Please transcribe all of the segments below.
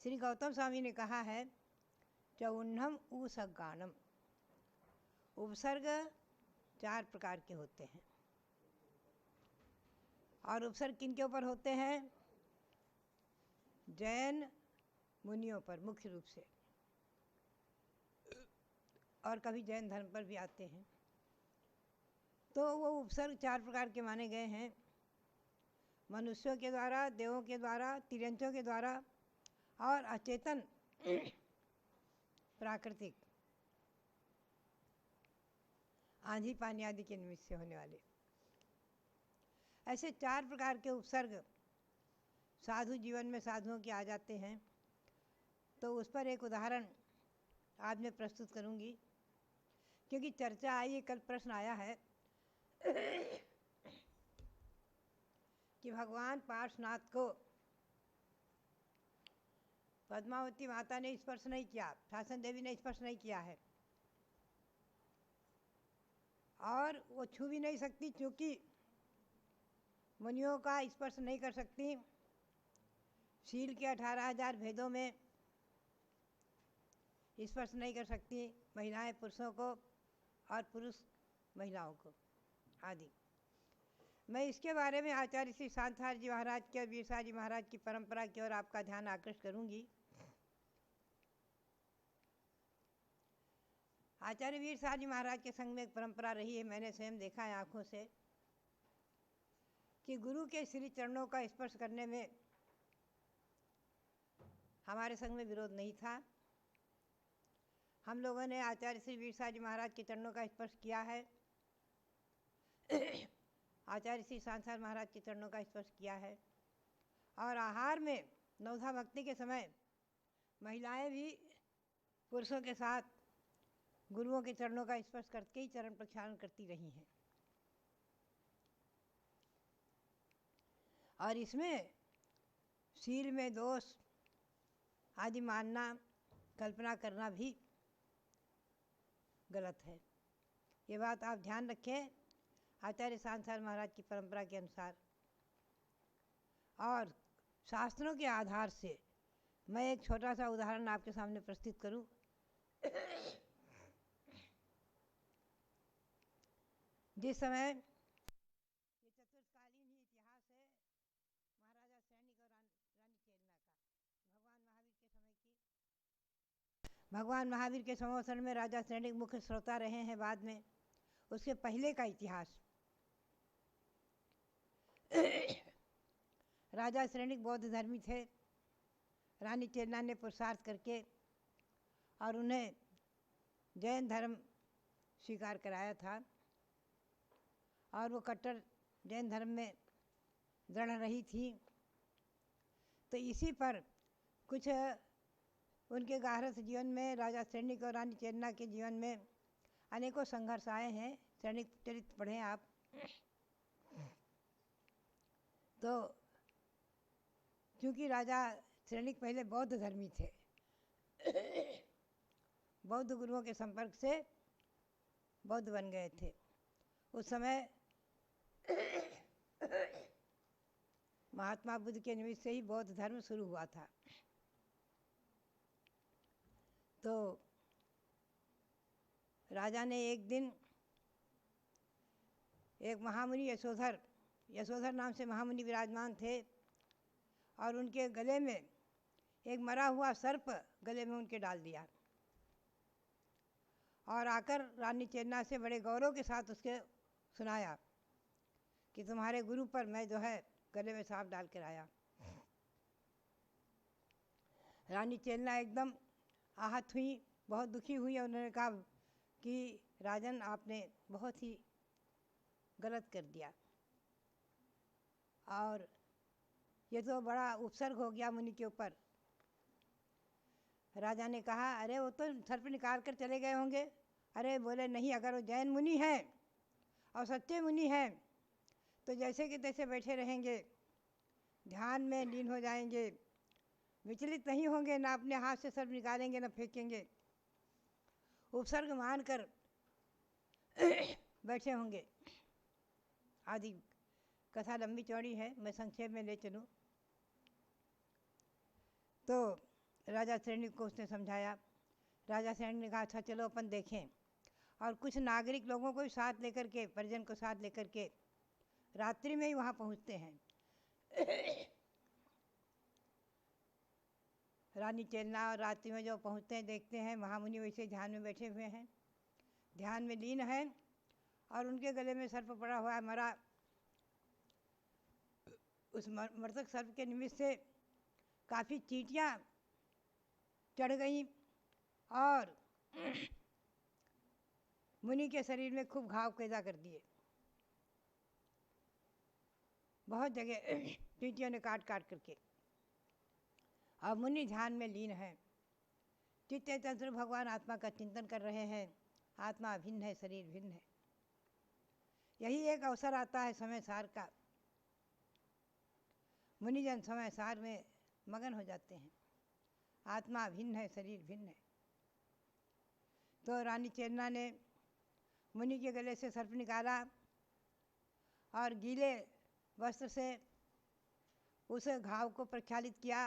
श्री गौतम स्वामी ने कहा है चौन्नम उसगानम। उपसर्ग 4 प्रकार के होते हैं और उपसर्ग किन के ऊपर होते हैं? जैन मुनियों पर मुख्य रूप से, और कभी जैन धर्म पर भी आते हैं। तो वो उपसर्ग 4 प्रकार के माने गए हैं, मनुष्यों के द्वारा, देवों के द्वारा, तिर्यंचों के द्वारा और अचेतन प्राकृतिक आंधी पानी आदि के निमित्त से होने वाले। ऐसे 4 प्रकार के उपसर्ग साधु जीवन में साधुओं के आ जाते हैं। तो उस पर एक उदाहरण आज मैं प्रस्तुत करूंगी, क्योंकि चर्चा आई है, कल प्रश्न आया है कि भगवान पार्श्वनाथ को पद्मावती माता ने स्पर्श नहीं किया, शासन देवी ने स्पर्श नहीं किया है और वो छू भी नहीं सकती, क्योंकि मुनियों का स्पर्श नहीं कर सकती। शील के 18,000 भेदों में स्पर्श नहीं कर सकती महिलाएं पुरुषों को और पुरुष महिलाओं को आदि। मैं इसके बारे में आचार्य श्री शांताचार्य जी महाराज के और वीरसा जी महाराज की परंपरा की ओर आपका ध्यान आकृष्ट करूंगी। आचार्य वीरसा जी महाराज के संग में एक परंपरा रही है, मैंने स्वयं देखा है आंखों से, कि गुरु के श्री चरणों का स्पर्श करने में हमारे संग में विरोध नहीं था। हम लोगों ने आचार्य श्री वीरसा जी महाराज के चरणों का स्पर्श किया है, आचार्य श्री शांताचार्य महाराज के चरणों का स्पर्श किया है, और आहार में नवधा भक्ति के समय महिलाएं भी पुरुषों के साथ गुरुओं के चरणों का स्पर्श करके ही चरण प्रक्षालन करती रही हैं। और इसमें शील में दोष आदि मानना, कल्पना करना भी गलत है। ये बात आप ध्यान रखें आचार्य शांताचार्य महाराज की परंपरा के अनुसार। और शास्त्रों के आधार से मैं एक छोटा सा उदाहरण आपके सामने प्रस्तुत करूं। जिस समय ये चतुर्थकालीन ही इतिहास है महाराजा सैनिक और रानी चेलना का, भगवान महावीर के समय की। भगवान महावीर के संवत्सर में राजा सैनिक मुख्य श्रोता रहे हैं। बाद में उसके पहले का इतिहास, राजा सैनिक बौद्ध धर्मी थे। रानी चेलना ने पुरुषार्थ करके और उन्हें जैन धर्म स्वीकार कराया था और वो कट्टर जैन धर्म में दृढ़ रही थी। तो इसी पर कुछ उनके गारहस्थ जीवन में, राजा सैनिक और रानी चेलना के जीवन में अनेकों संघर्ष आए हैं। सैनिक चरित्र पढ़ें आप। तो क्योंकि राजा सैनिक पहले बौद्ध धर्मी थे, बौद्ध गुरुओं के संपर्क से बौद्ध बन गए थे। उस समय महात्मा बुद्ध के निमित्त से ही बौद्ध धर्म शुरू हुआ था। तो राजा ने एक दिन एक महामुनि यशोधर नाम से महामुनि विराजमान थे और उनके गले में एक मरा हुआ सर्प गले में उनके डाल दिया और आकर रानी चेलना से बड़े गौरव के साथ उसके सुनाया कि तुम्हारे गुरु पर मैं जो है गले में सांप डाल कर आया। रानी चेलना एकदम आहत हुई, बहुत दुखी हुई और उन्होंने कहा कि राजन, आपने बहुत ही गलत कर दिया और ये तो बड़ा उपसर्ग हो गया मुनि के ऊपर। राजा ने कहा, अरे वो तो सर्प निकाल कर चले गए होंगे। अरे बोले नहीं, अगर वो जैन मुनि हैं और सच्चे मुनि हैं तो जैसे कि तैसे बैठे रहेंगे, ध्यान में लीन हो जाएंगे, विचलित नहीं होंगे, ना अपने हाथ से सर्प निकालेंगे ना फेंकेंगे, उपसर्ग मान कर बैठे होंगे आदि। कथा लंबी चौड़ी है, मैं संक्षेप में ले चलूँ तो राजा श्रेणिक को उसने समझाया। राजा श्रेणिक ने कहा अच्छा चलो अपन देखें, और कुछ नागरिक लोगों को भी साथ लेकर के, परिजन को साथ लेकर के रात्रि में ही वहाँ पहुँचते हैं। रानी चेलना और रात्रि में जो पहुँचते हैं देखते हैं महामुनि वैसे ध्यान में बैठे हुए हैं, ध्यान में लीन है, और उनके गले में सर्प पड़ा हुआ है मरा। उस मृतक सर्प के निमित्त से काफ़ी चींटियाँ चढ़ गईं और मुनि के शरीर में खूब घाव पैदा कर दिए। बहुत जगह चींटियों ने काट काट करके। अब मुनि ध्यान में लीन है, चित्त तंत्र भगवान आत्मा का चिंतन कर रहे हैं। आत्मा भिन्न है, शरीर भिन्न है। यही एक अवसर आता है समय सार का, मुनिजन समय सार में मगन हो जाते हैं। आत्मा भिन्न है, शरीर भिन्न है। तो रानी चेलना ने मुनि के गले से सर्प निकाला और गीले वस्त्र से उस घाव को प्रक्षालित किया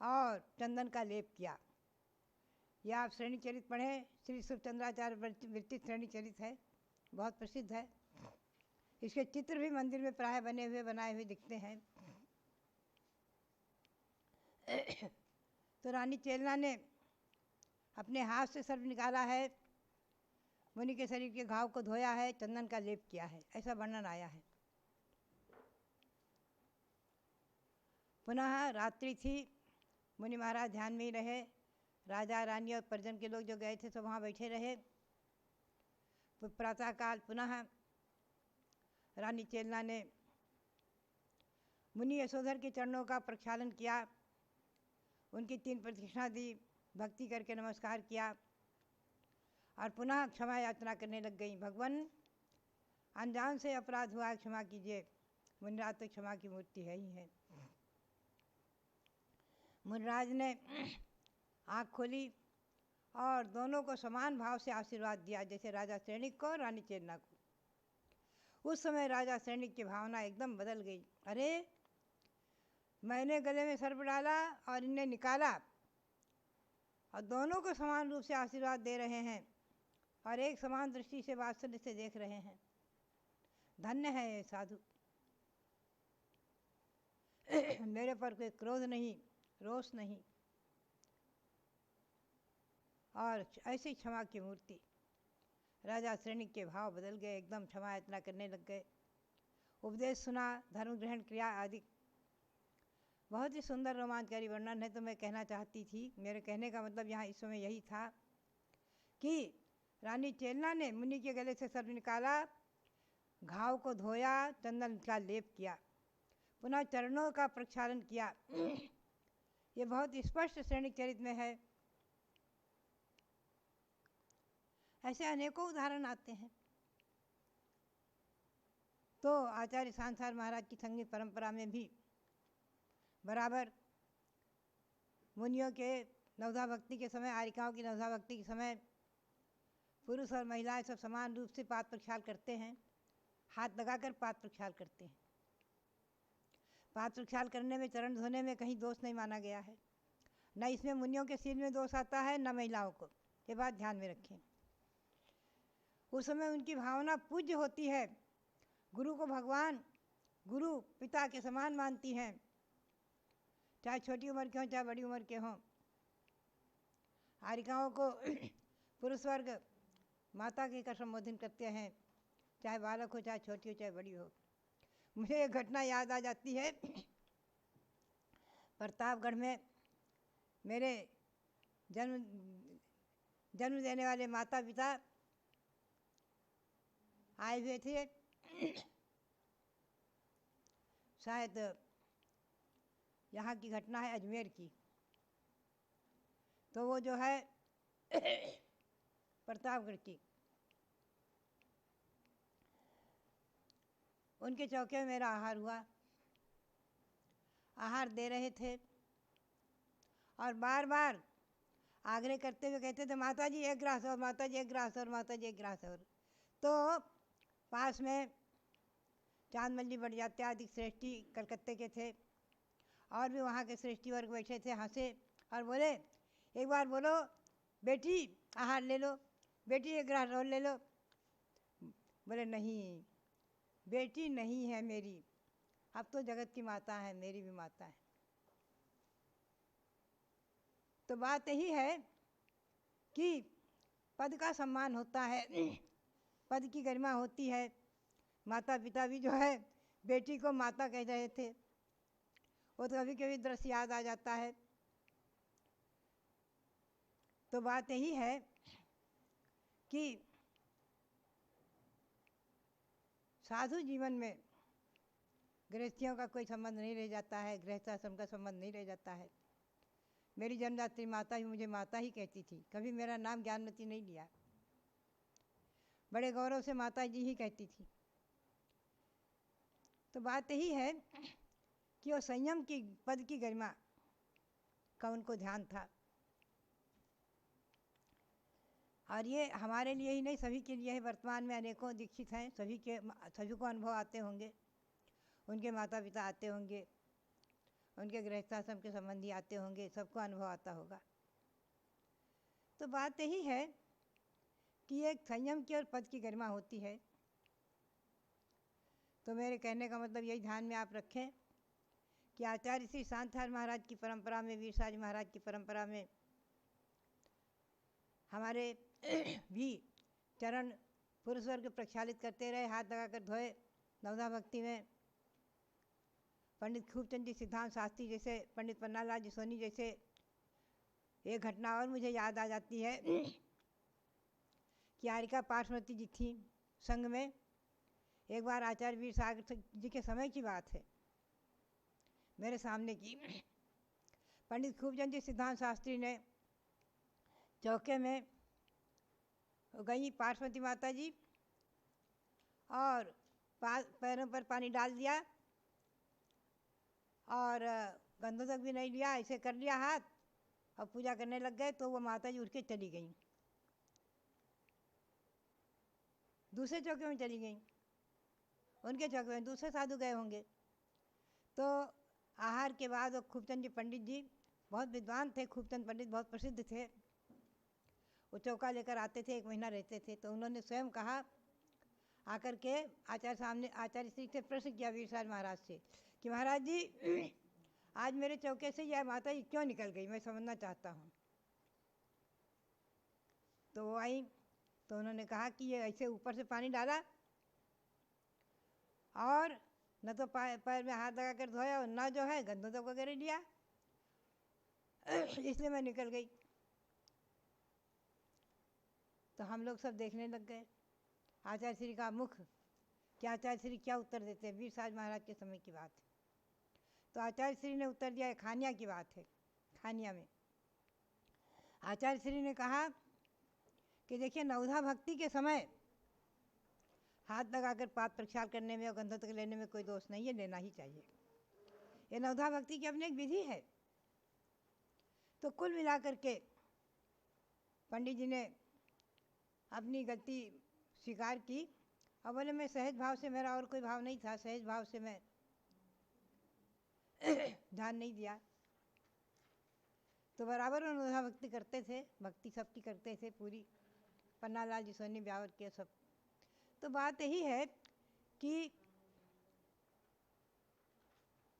और चंदन का लेप किया। यह आप श्रेणी चरित पढ़ें, श्री सुखचंद्राचार्य विरचित श्रेणी चरित है, बहुत प्रसिद्ध है। इसके चित्र भी मंदिर में प्राय बनाए हुए दिखते हैं। तो रानी चेलना ने अपने हाथ से सर्प निकाला है, मुनि के शरीर के घाव को धोया है, चंदन का लेप किया है, ऐसा वर्णन आया है। पुनः रात्रि थी, मुनि महाराज ध्यान में ही रहे। राजा रानी और परिजन के लोग जो गए थे सब वहाँ बैठे रहे। प्रातःकाल पुनः रानी चेलना ने मुनि यशोधर के चरणों का प्रक्षालन किया, उनकी 3 प्रदक्षिणा दी, भक्ति करके नमस्कार किया और पुनः क्षमा याचना करने लग गई। भगवान अनजान से अपराध हुआ, क्षमा कीजिए। मुनिराज तो क्षमा की मूर्ति है ही है। मुनिराज ने आँख खोली और दोनों को समान भाव से आशीर्वाद दिया, जैसे राजा श्रेणिक को और रानी चेलना को। उस समय राजा श्रेणिक की भावना एकदम बदल गई। अरे मैंने गले में सर्प डाला और इन्हें निकाला, और दोनों को समान रूप से आशीर्वाद दे रहे हैं और एक समान दृष्टि से वात्सल्य से देख रहे हैं। धन्य है ये साधु। मेरे पर कोई क्रोध नहीं, रोष नहीं, और ऐसी क्षमा की मूर्ति। राजा श्रेणिक के भाव बदल गए, एकदम क्षमा याचना करने लग गए। उपदेश सुना, धर्म ग्रहण क्रिया आदि बहुत ही सुंदर रोमांचकारी वर्णन है। तो मैं कहना चाहती थी, मेरे कहने का मतलब यहाँ इस समय यही था कि रानी चेलना ने मुनि के गले से सर्प निकाला, घाव को धोया, चंदन का लेप किया, पुनः चरणों का प्रक्षालन किया। ये बहुत स्पष्ट श्रेणिक चरित में है। ऐसे अनेकों उदाहरण आते हैं। तो आचार्य सांसार महाराज की संगीत परंपरा में भी बराबर मुनियों के नवधा भक्ति के समय, आरिकाओं की नवधा भक्ति के समय पुरुष और महिलाएं सब समान रूप से पाद प्रक्षाल करते हैं, हाथ लगाकर पाद प्रक्षाल करते हैं। पाद प्रक्षाल करने में, चरण धोने में कहीं दोष नहीं माना गया है। न इसमें मुनियों के सिर में दोष आता है, न महिलाओं को। ये बात ध्यान में रखें। उस समय उनकी भावना पूज्य होती है, गुरु को भगवान, गुरु पिता के समान मानती हैं, चाहे छोटी उम्र के हों चाहे बड़ी उम्र के हों। आरिकाओं को पुरुष वर्ग माता के का संबोधन करते हैं, चाहे बालक हो, चाहे छोटी हो, चाहे बड़ी हो। मुझे एक घटना याद आ जाती है। प्रतापगढ़ में मेरे जन्म देने वाले माता पिता आए हुए थे। शायद यहाँ की घटना है अजमेर की। तो वो जो है प्रतापगढ़ की, उनके चौके में मेरा आहार हुआ। आहार दे रहे थे और बार बार आग्रह करते हुए कहते थे, माता जी एक गिलास और, माता जी एक गिलास और, माता जी एक गिलास और। तो पास में चांदमल्ली बड़जात्या आदि श्रेष्ठी कलकत्ते के थे, और भी वहाँ के श्रेष्ठी वर्ग बैठे थे। हंसे और बोले एक बार बोलो बेटी आहार ले लो, बेटी एक ग्रास और ले लो। बोले नहीं, बेटी नहीं है मेरी, अब तो जगत की माता है, मेरी भी माता है। तो बात यही है कि पद का सम्मान होता है, पद की गरिमा होती है। माता पिता भी जो है बेटी को माता कह रहे थे, वो तो कभी कभी दृश्य याद आ जाता है। तो बात यही है कि साधु जीवन में गृहस्थियों का कोई संबंध नहीं रह जाता है, गृहस्थाश्रम का संबंध नहीं रह जाता है। मेरी जन्मदात्री माता ही मुझे माता ही कहती थी, कभी मेरा नाम ज्ञानमती नहीं लिया, बड़े गौरव से माता जी ही कहती थी। तो बात यही है कि वो संयम की पद की गरिमा का उनको ध्यान था, और ये हमारे लिए ही नहीं सभी के लिए है। वर्तमान में अनेकों दीक्षित हैं, सभी को अनुभव आते होंगे, उनके माता पिता आते होंगे, उनके गृहस्थाश्रम के संबंधी आते होंगे, सबको अनुभव आता होगा। तो बात यही है कि एक संयम की और पद की गरिमा होती है। तो मेरे कहने का मतलब यही ध्यान में आप रखें कि आचार्य श्री शांताहार महाराज की परंपरा में, वीर साज महाराज की परंपरा में हमारे भी चरण पुरुष वर्ग प्रक्षालित करते रहे, हाथ लगाकर धोए। नवधा भक्ति में पंडित खूबचंद जी सिद्धांत शास्त्री जैसे, पंडित पन्नालाल जी सोनी जैसे। एक घटना और मुझे याद आ जाती है कि आरिका पार्श्वती जी थी संघ में। एक बार आचार्य वीर सागर जी के समय की बात है, मेरे सामने की पंडित खूबचंद जी सिद्धांत शास्त्री ने चौके में गई पार्वती माता जी और पैरों पर पानी डाल दिया और गंधोदक भी नहीं लिया, ऐसे कर लिया हाथ और पूजा करने लग गए। तो वो माता जी उठ के चली गई, दूसरे चौके में चली गई, उनके चौके में दूसरे साधु गए होंगे। तो आहार के बाद वो खूबचंद जी पंडित जी बहुत विद्वान थे, खूबचंद पंडित बहुत प्रसिद्ध थे, वो चौका लेकर आते थे, 1 महीना रहते थे। तो उन्होंने स्वयं कहा आकर के आचार्य श्री से प्रश्न किया वीर साज महाराज से कि महाराज जी आज मेरे चौके से यह माता जी क्यों निकल गई, मैं समझना चाहता हूँ। तो वो आई तो उन्होंने कहा कि ये ऐसे ऊपर से पानी डाला और न तो पैर में हाथ लगा कर धोया और न जो है गंधोदक वगैरह लिया, इसलिए मैं निकल गई। तो हम लोग सब देखने लग गए आचार्य श्री का मुख कि आचार्य श्री क्या उत्तर देते हैं। वीर साज महाराज के समय की बात है। तो आचार्य श्री ने उत्तर दिया, खानिया की बात है। खानिया में आचार्य श्री ने कहा कि देखिए नवधा भक्ति के समय हाथ लगाकर पाद प्रक्षाल करने में और गंधोदक लेने में कोई दोष नहीं है, लेना ही चाहिए। ये नवधा भक्ति की अपनी एक विधि है। तो कुल मिलाकर के पंडित जी ने अपनी गलती स्वीकार की और बोले मैं सहज भाव से, मेरा और कोई भाव नहीं था, सहज भाव से मैं ध्यान नहीं दिया। तो बराबर उन्होंने भक्ति करते थे, भक्ति सबकी करते थे पूरी, पन्नालाल जी सोनी ब्यावर के सब। तो बात यही है कि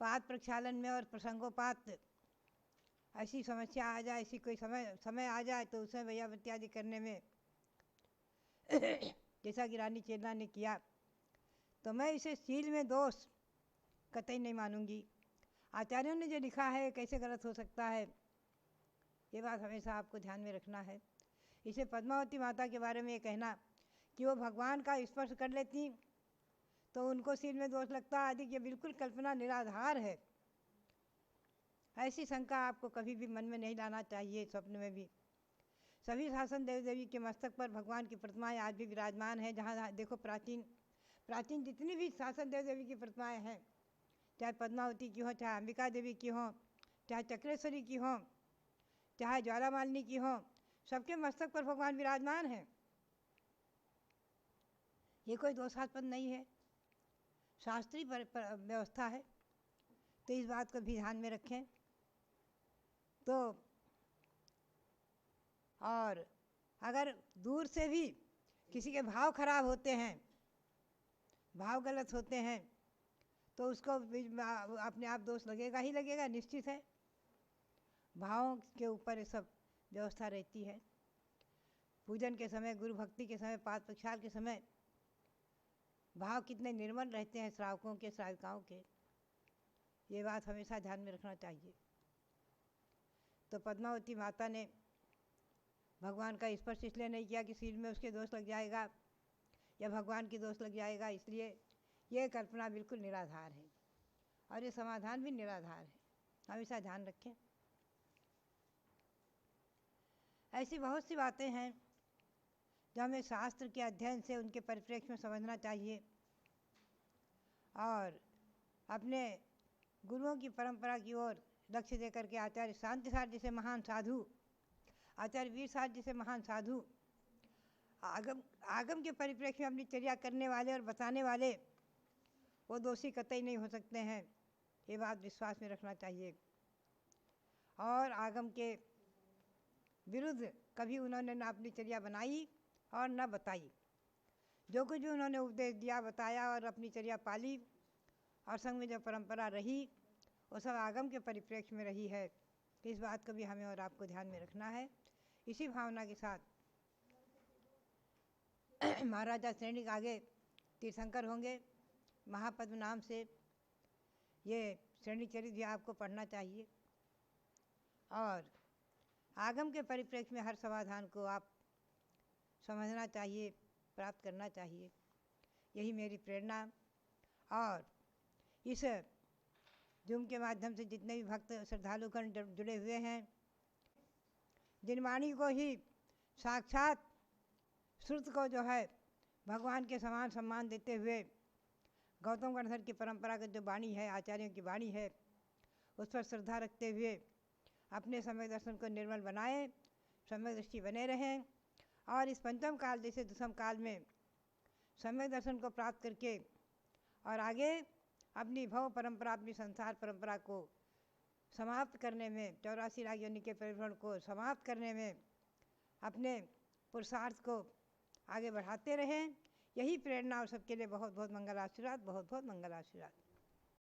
पाद प्रक्षालन में और प्रसंगोपात ऐसी समस्या आ जाए, ऐसी कोई समय आ जाए तो उसमें भैया इत्यादि करने में जैसा कि रानी चेला ने किया, तो मैं इसे शील में दोष कतई नहीं मानूंगी। आचार्यों ने जो लिखा है कैसे गलत हो सकता है, ये बात हमेशा आपको ध्यान में रखना है। इसे पद्मावती माता के बारे में ये कहना कि वो भगवान का स्पर्श कर लेती तो उनको शील में दोष लगता आदि, ये बिल्कुल कल्पना निराधार है। ऐसी शंका आपको कभी भी मन में नहीं लाना चाहिए, स्वप्न में भी। सभी शासन देव देवी के मस्तक पर भगवान की प्रतिमाएं आज भी विराजमान हैं। जहाँ देखो प्राचीन जितनी भी शासन देव देवी की प्रतिमाएं हैं, चाहे पद्मावती की हो, चाहे अंबिका देवी की हो, चाहे चक्रेश्वरी की हो, चाहे ज्वालामालिनी की हो, सबके मस्तक पर भगवान विराजमान हैं। ये कोई दोषास्पद नहीं है, शास्त्रीय व्यवस्था है। तो इस बात को भी ध्यान में रखें। तो और अगर दूर से भी किसी के भाव खराब होते हैं, भाव गलत होते हैं, तो उसको अपने आप दोष लगेगा ही लगेगा, निश्चित है। भावों के ऊपर ये सब व्यवस्था रहती है। पूजन के समय, गुरु भक्ति के समय, पाद प्रक्षाल के समय भाव कितने निर्मल रहते हैं श्रावकों के, श्राविकाओं के, ये बात हमेशा ध्यान में रखना चाहिए। तो पद्मावती माता ने भगवान का स्पर्श इसलिए नहीं किया कि सिर में उसके दोष लग जाएगा या भगवान की दोष लग जाएगा, इसलिए ये कल्पना बिल्कुल निराधार है और ये समाधान भी निराधार है, हमेशा ध्यान रखें। ऐसी बहुत सी बातें हैं जो हमें शास्त्र के अध्ययन से उनके परिप्रेक्ष्य में समझना चाहिए और अपने गुरुओं की परंपरा की ओर लक्ष्य देकर के आचार्य शांतिसार जैसे महान साधु, आचार्य वीरसार जैसे महान साधु आगम के परिप्रेक्ष्य में अपनी चर्या करने वाले और बताने वाले वो दोषी कतई नहीं हो सकते हैं, ये बात विश्वास में रखना चाहिए। और आगम के विरुद्ध कभी उन्होंने न अपनी चर्या बनाई और न बताई। जो कुछ भी उन्होंने उपदेश दिया, बताया और अपनी चर्या पाली और संग में जो परंपरा रही वो सब आगम के परिप्रेक्ष्य में रही है। इस बात को भी हमें और आपको ध्यान में रखना है। इसी भावना के साथ महाराजा श्रेणिक आगे तीर्थंकर होंगे, महापद्म नाम से ये श्रेणी चरित्र भी आपको पढ़ना चाहिए और आगम के परिप्रेक्ष्य में हर समाधान को आप समझना चाहिए, प्राप्त करना चाहिए। यही मेरी प्रेरणा। और इस जूम के माध्यम से जितने भी भक्त श्रद्धालुगण जुड़े हुए हैं, जिन वाणी को ही साक्षात श्रुत को जो है भगवान के समान सम्मान देते हुए गौतम गणधर की परंपरागत जो वाणी है, आचार्यों की वाणी है, उस पर श्रद्धा रखते हुए अपने सम्यक दर्शन को निर्मल बनाएं, सम्यक दृष्टि बने रहें और इस पंचम काल जैसे दशम काल में सम्यक दर्शन को प्राप्त करके और आगे अपनी भव परंपरा, अपनी संसार परंपरा को समाप्त करने में, 84 लाख योनि के परिभ्रमण को समाप्त करने में अपने पुरुषार्थ को आगे बढ़ाते रहें। यही प्रेरणा और सबके लिए बहुत बहुत मंगल आशीर्वाद, बहुत बहुत मंगल आशीर्वाद।